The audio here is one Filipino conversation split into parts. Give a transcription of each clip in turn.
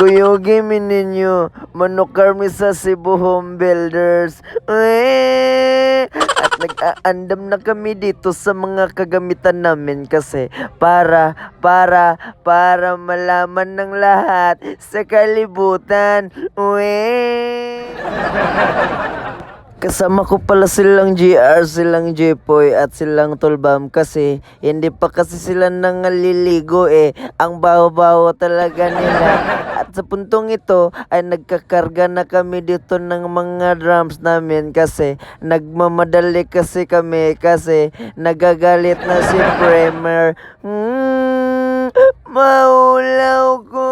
Kuyugi ninyo, manok kami sa Cebu Home Builders. At nag-aandam na kami dito sa mga kagamitan namin kasi para malaman ng lahat sa kalibutan. Kasama ko pala silang GR, silang Jepoy at silang Tulbam kasi hindi pa kasi sila nangaliligo eh. Ang baho-baho talaga nila. At sa puntong ito ay nagkakarga na kami dito ng mga drums namin kasi nagmamadali kasi kami kasi nagagalit na si Premier. Maulaw ko.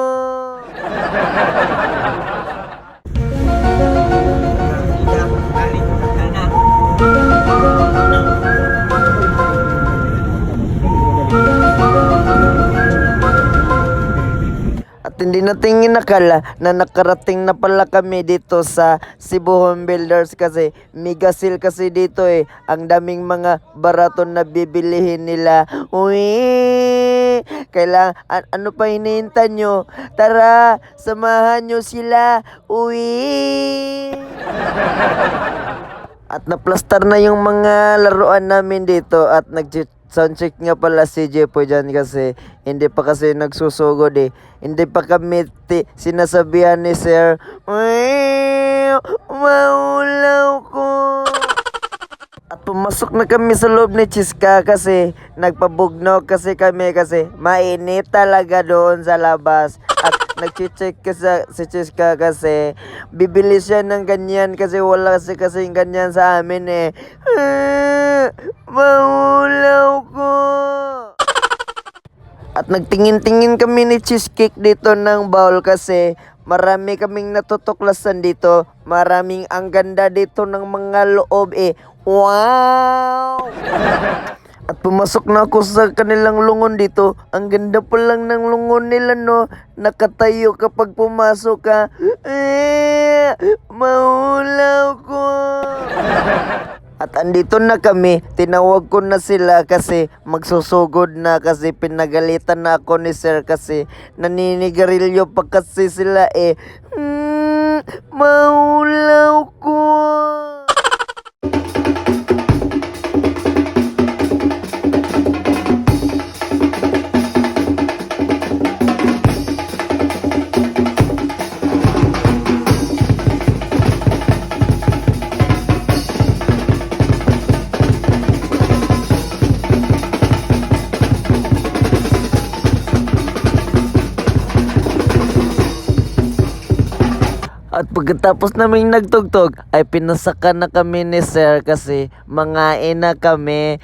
At hindi natin inakala na nakarating na pala kami dito sa Cebu Home Builders kasi mega sale kasi dito eh. Ang daming mga barato na bibilihin nila. Kailangan, ano pa hinihintay nyo? Tara, samahan nyo sila. At naplastar na yung mga laruan namin dito at soundcheck nga pala si Jepoy dyan kasi hindi pa kasi nagsusugod eh. Hindi pa kami sinasabihan ni Sir. Maulaw ko. At pumasok na kami sa loob ni Chiska kasi nagpabugnog kasi kami kasi mainit talaga doon sa labas. At nag-check si Chiska kasi bibili siya ng ganyan kasi wala kasi ganyan sa amin eh. Maulaw ko. At nagtingin-tingin kami ni Cheesecake dito ng bowl kasi marami kaming natutuklasan dito. Maraming ang ganda dito ng mga loob eh. Wow! At pumasok na ako sa kanilang lungon dito. Ang ganda pa lang ng lungon nila no. Nakatayo kapag pumasok ka. Maulaw ko. At andito na kami, tinawag ko na sila kasi magsusugod na kasi pinagalitan na ako ni Sir kasi naninigarilyo pa kasi sila eh. Maulaw ko. At pagkatapos naming nagtugtog ay pinasakan na kami ni Sir kasi mangain na kami.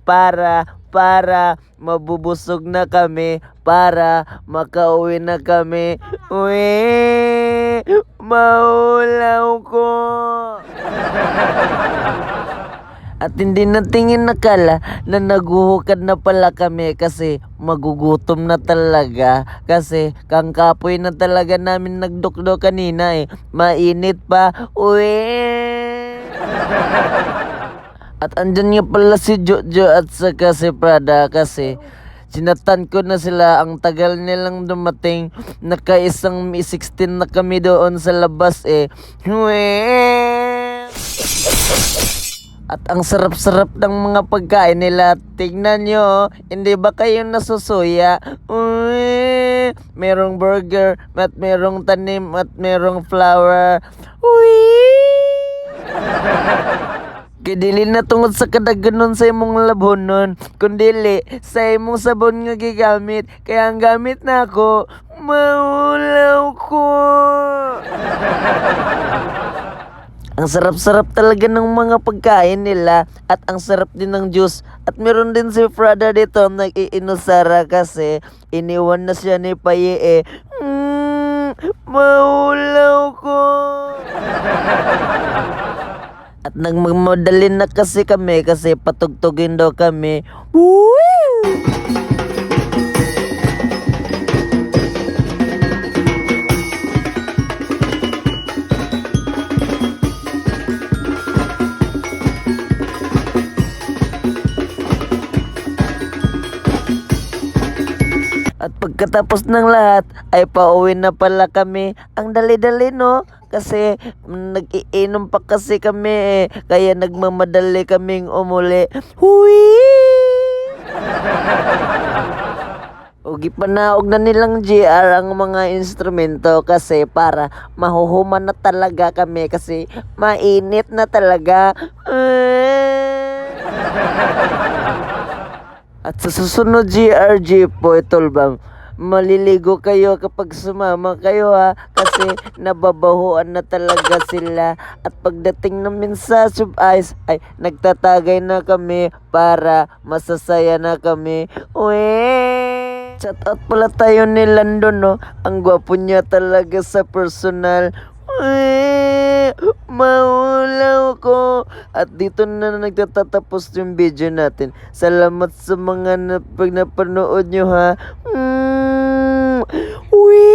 Para mabubusog na kami, para makauwi na kami. Maulaw ko. At hindi natingin nakala na naguhukad na pala kami kasi magugutom na talaga. Kasi kangkapoy na talaga namin nagdukdo kanina eh. Mainit pa. At andyan nga pala si Jojo at saka si Prada kasi sinatan ko na sila. Ang tagal nilang dumating. Nakaisang 16 na kami doon sa labas eh. At ang sarap-sarap ng mga pagkain nila. Tignan nyo, hindi ba kayo nasusuya? Merong burger, at merong tanim, at merong flower. Kidili na tungod sa kadaganon sa imong labhonon. Kundili, sa imong sabon nga gigamit. Kaya ang gamit na ako, maulaw ko. Ang sarap-sarap talaga ng mga pagkain nila at ang sarap din ng juice. At meron din si Prada dito nag-iinusara kasi iniwan na siya ni Paye eh. Maulaw ko. At nagmamadali na kasi kami kasi patugtugin daw kami. Woo! At pagkatapos ng lahat ay pauwi na pala kami. Ang dali-dali no? Kasi nag-iinom pa kasi kami kaya nagmamadali kaming umuli. Hui! Ugi panaog na nilang GR ang mga instrumento kasi para mahuhuman na talaga kami kasi mainit na talaga. At sa susunod GRG po, Tolbam, maliligo kayo kapag sumama kayo ha kasi nababahuan na talaga sila at pagdating namin sa Sub Ice ay nagtatagay na kami para masasaya na kami. Shout out pala tayo ni Landon no, ang gwapo niya talaga sa personal. Maulaw ko. At dito na nagtatapos yung video natin. Salamat sa mga napanood nyo ha. Uwi!